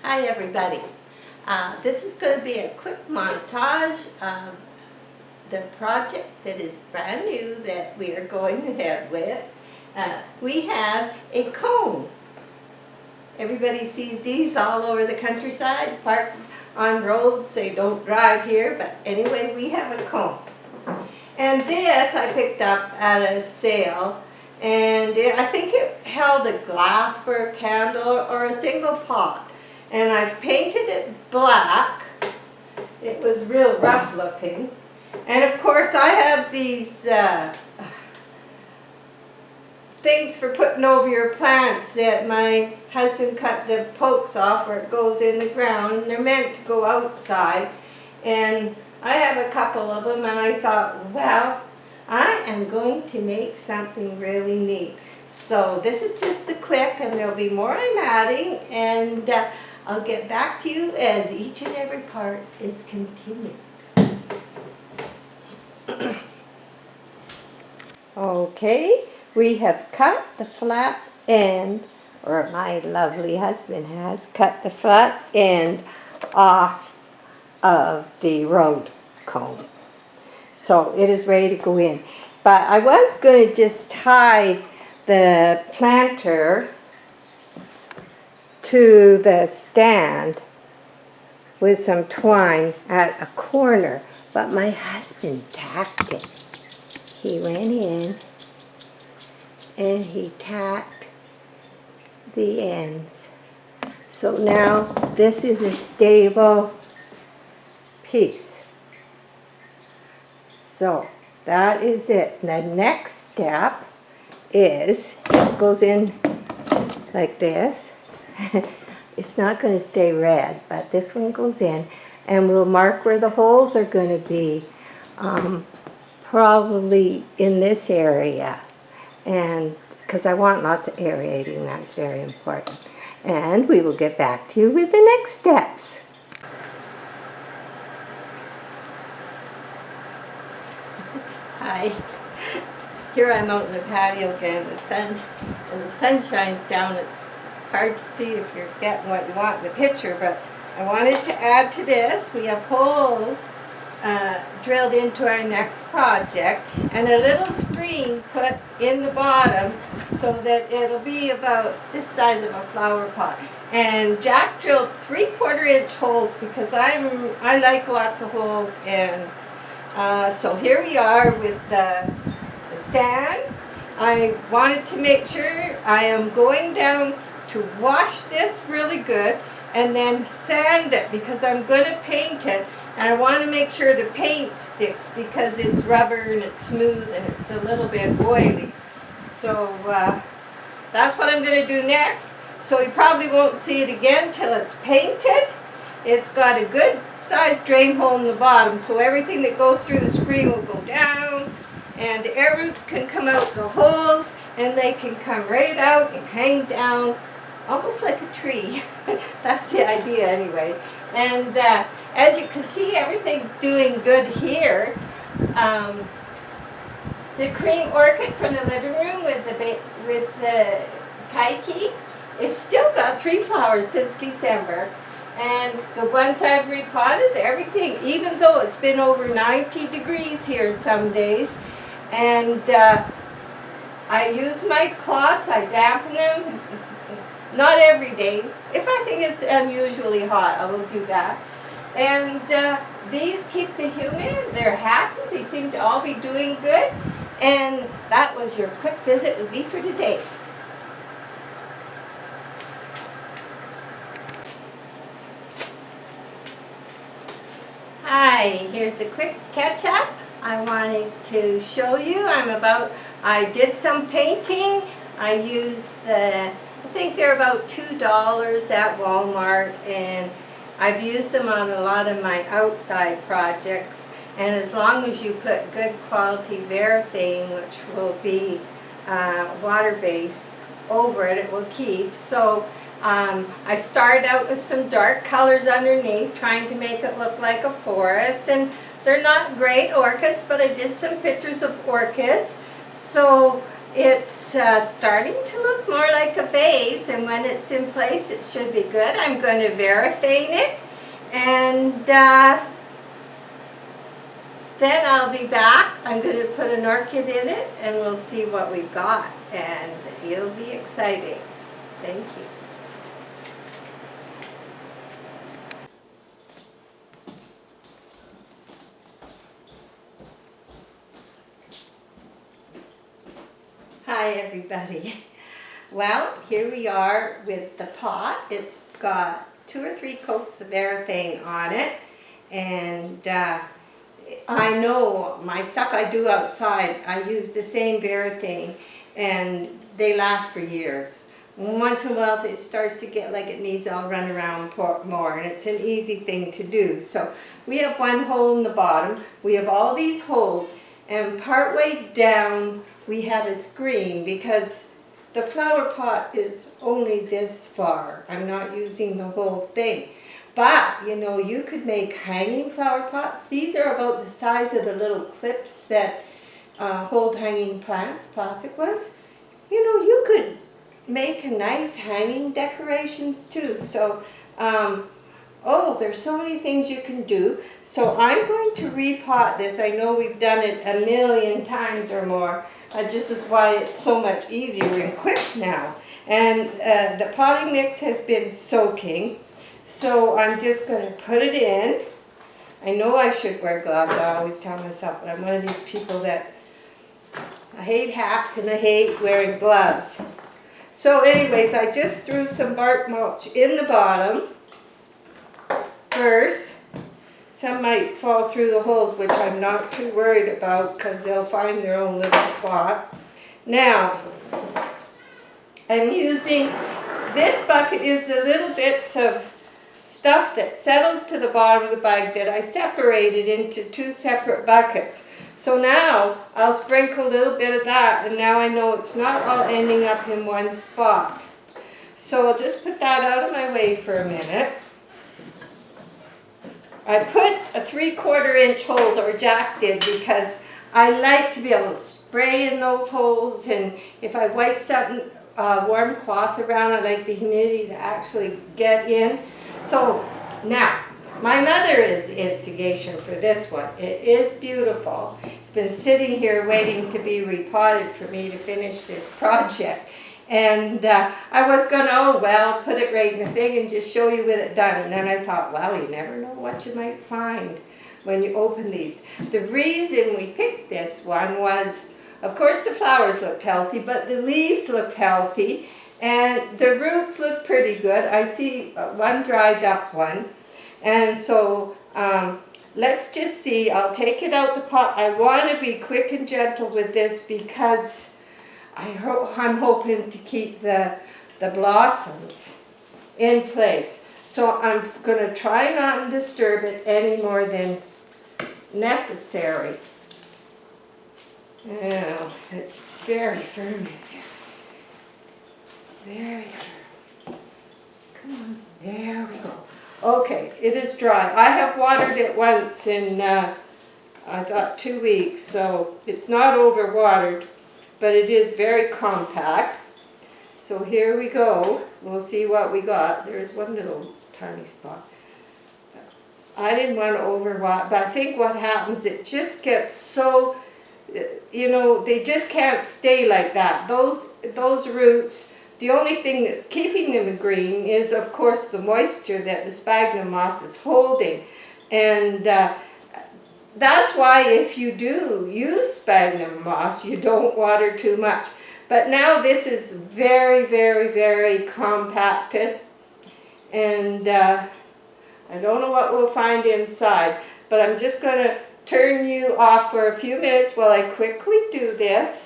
Hi everybody. This is going to be a quick montage of the project that is brand new that we are going ahead with. We have a cone. Everybody sees these all over the countryside, parked on roads. They don't drive here, but anyway, we have a cone. And this I picked up at a sale, and I think it held a glass for a candle or a single pot. And I've painted it black. It was real rough looking. And of course I have these things for putting over your plants that my husband cut the pokes off where it goes in the ground. And they're meant to go outside. And I have a couple of them, and I thought, well, I am going to make something really neat. So this is just the quick, and there'll be more I'm adding, and I'll get back to you as each and every part is continued. Okay, we have cut the flat end, or my lovely husband has cut the flat end off of the road cone. So it is ready to go in. But I was going to just tie the planter to the stand with some twine at a corner, but my husband tacked it. He went in and he tacked the ends. So now this is a stable piece. So that is it. The next step is, this goes in like this. It's not going to stay red, but this one goes in, and we'll mark where the holes are going to be, probably in this area, and because I want lots of aerating, that's very important. And we will get back to you with the next steps. Hi. Here I'm out in the patio again. When the sun shines down, it's hard to see if you're getting what you want in the picture, but I wanted to add to this. We have holes drilled into our next project, and a little screen put in the bottom so that it'll be about this size of a flower pot. And Jack drilled 3/4 inch holes because I like lots of holes, and so here we are with the stand. I wanted to make sure I am going down to wash this really good and then sand it because I'm going to paint it, and I want to make sure the paint sticks because it's rubber and it's smooth and it's a little bit oily. So that's what I'm going to do next. So you probably won't see it again till it's painted. It's got a good sized drain hole in the bottom, so everything that goes through the screen will go down, and the air roots can come out the holes, and they can come right out and hang down almost like a tree. That's the idea anyway. And as you can see, everything's doing good here. The cream orchid from the living room with the kike, it's still got 3 flowers since December. And the ones I've repotted, everything, even though it's been over 90 degrees here some days, and I use my cloths, I dampen them, not every day. If I think it's unusually hot, I will do that. And these keep the humid, they're happy, they seem to all be doing good. And that was your quick visit with me for today. Hi, here's a quick catch up. I wanted to show you, I did some painting. I used I think they're about $2 at Walmart, and I've used them on a lot of my outside projects. And as long as you put good quality Varathane, which will be water-based, over it, it will keep. So I started out with some dark colors underneath, trying to make it look like a forest. And they're not great orchids, but I did some pictures of orchids. So It's starting to look more like a vase, and when it's in place it should be good. I'm going to veraphane it, and then I'll be back. I'm going to put an orchid in it and we'll see what we've got, and it'll be exciting. Thank you. Hi everybody. Well, here we are with the pot. It's got 2 or 3 coats of veraphane on it, and I know my stuff I do outside, I use the same veraphane, and they last for years. Once in a while it starts to get like it needs all run around more, and it's an easy thing to do. So we have 1 hole in the bottom, we have all these holes, and partway down we have a screen because the flower pot is only this far. I'm not using the whole thing. But, you know, you could make hanging flower pots. These are about the size of the little clips that hold hanging plants, plastic ones. You know, you could make a nice hanging decorations too. So, oh, there's so many things you can do. So I'm going to repot this. I know we've done it a million times or more. Just is why it's so much easier and quick now. And the potting mix has been soaking. So I'm just going to put it in. I know I should wear gloves. I always tell myself, but I'm one of these people that I hate hats and I hate wearing gloves. So anyways, I just threw some bark mulch in the bottom first. Some might fall through the holes, which I'm not too worried about because they'll find their own little spot. Now, I'm using, this bucket is the little bits of stuff that settles to the bottom of the bag that I separated into 2 separate buckets. So now I'll sprinkle a little bit of that, and now I know it's not all ending up in one spot. So I'll just put that out of my way for a minute. I put a 3/4 inch holes, or Jack did, because I like to be able to spray in those holes, and if I wipe something, warm cloth around, I like the humidity to actually get in. So now, my mother is the instigation for this one. It is beautiful. It's been sitting here waiting to be repotted for me to finish this project. And I was going to, oh well, put it right in the thing and just show you with it done. And then I thought, well, you never know what you might find when you open these. The reason we picked this one was, of course the flowers looked healthy, but the leaves looked healthy. And the roots look pretty good. I see one dried up one. And so let's just see. I'll take it out the pot. I want to be quick and gentle with this because I'm hoping to keep the blossoms in place. So I'm going to try not to disturb it any more than necessary. Well, it's very firm in there. Very firm. Come on. There we go. Okay, it is dry. I have watered it once in, I thought 2 weeks, so it's not overwatered. But it is very compact. So here we go. We'll see what we got. There's one little tiny spot. I didn't want to overwater, but I think what happens, it just gets so, you know, they just can't stay like that. Those roots, the only thing that's keeping them green is, of course, the moisture that the sphagnum moss is holding. And that's why if you do use sphagnum moss, you don't water too much. But now this is very, very, very compacted. And I don't know what we'll find inside. But I'm just going to turn you off for a few minutes while I quickly do this.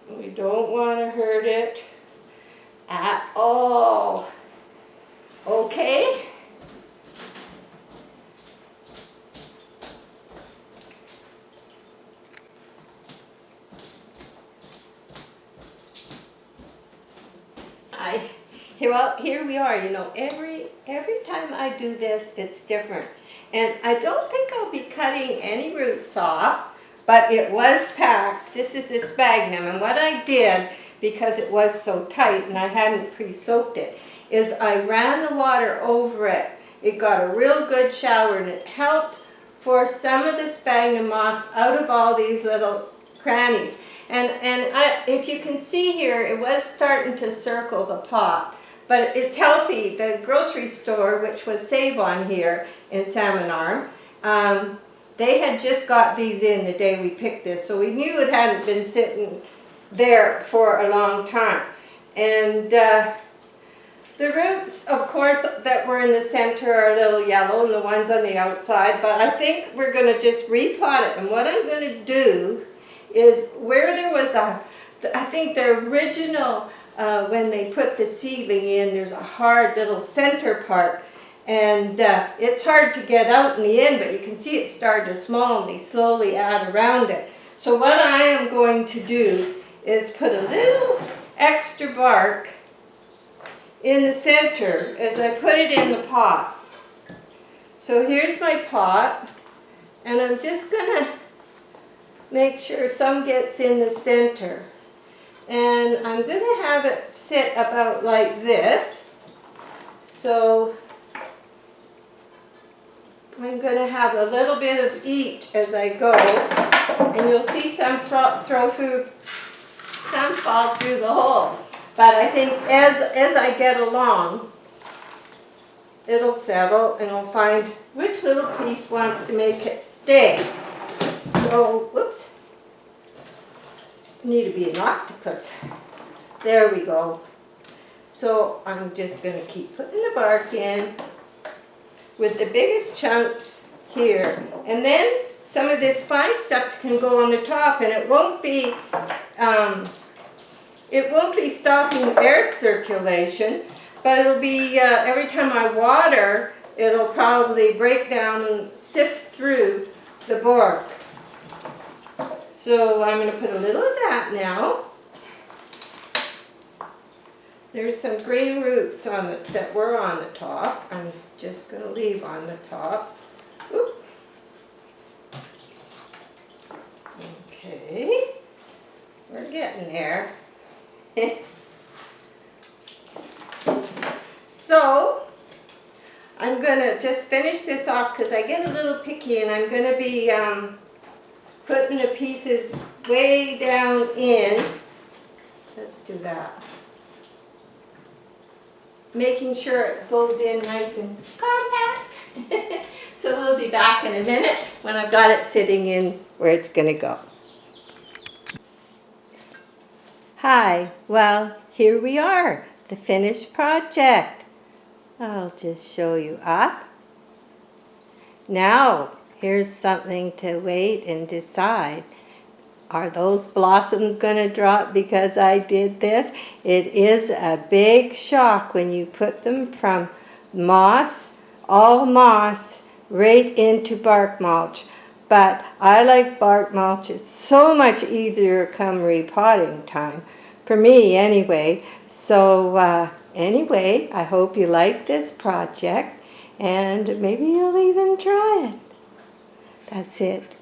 We don't want to hurt it at all. Okay? Well, here we are. You know, every time I do this, it's different. And I don't think I'll be cutting any roots off. but it was packed. This is the sphagnum, and what I did, because it was so tight and I hadn't pre-soaked it, is I ran the water over it. It got a real good shower, and it helped force some of the sphagnum moss out of all these little crannies. And if you can see here, it was starting to circle the pot, but it's healthy. The grocery store, which was Save On here in Salmon Arm, they had just got these in the day we picked this, so we knew it hadn't been sitting there for a long time. And the roots, of course, that were in the center are a little yellow, and the ones on the outside, but I think we're going to just repot it. And what I'm going to do is, where there was I think the original, when they put the seedling in, there's a hard little center part, and it's hard to get out in the end, but you can see it started to slowly add around it. So what I am going to do is put a little extra bark in the center as I put it in the pot. So here's my pot, and I'm just gonna make sure some gets in the center. And I'm gonna have it sit about like this. So I'm gonna have a little bit of each as I go, and you'll see some fall through the hole. But I think as I get along, it'll settle, and I'll find which little piece wants to make it stay. So, whoops, need to be an octopus. There we go. So I'm just going to keep putting the bark in with the biggest chunks here, and then some of this fine stuff can go on the top, and it won't be stopping air circulation, but it'll be, every time I water, it'll probably break down and sift through the bark. So I'm going to put a little of that now. There's some green roots that were on the top. I'm just going to leave on the top. Oop. Okay, we're getting there. So I'm going to just finish this off because I get a little picky, and I'm going to be putting the pieces way down in. Let's do that. Making sure it goes in nice and compact. So we'll be back in a minute when I've got it sitting in where it's going to go. Hi, well, here we are, the finished project. I'll just show you up. Now, here's something to wait and decide. Are those blossoms going to drop because I did this? It is a big shock when you put them from moss, all moss, right into bark mulch. But I like bark mulch. It's so much easier come repotting time. For me, anyway. So, anyway, I hope you like this project, and maybe you'll even try it. That's it.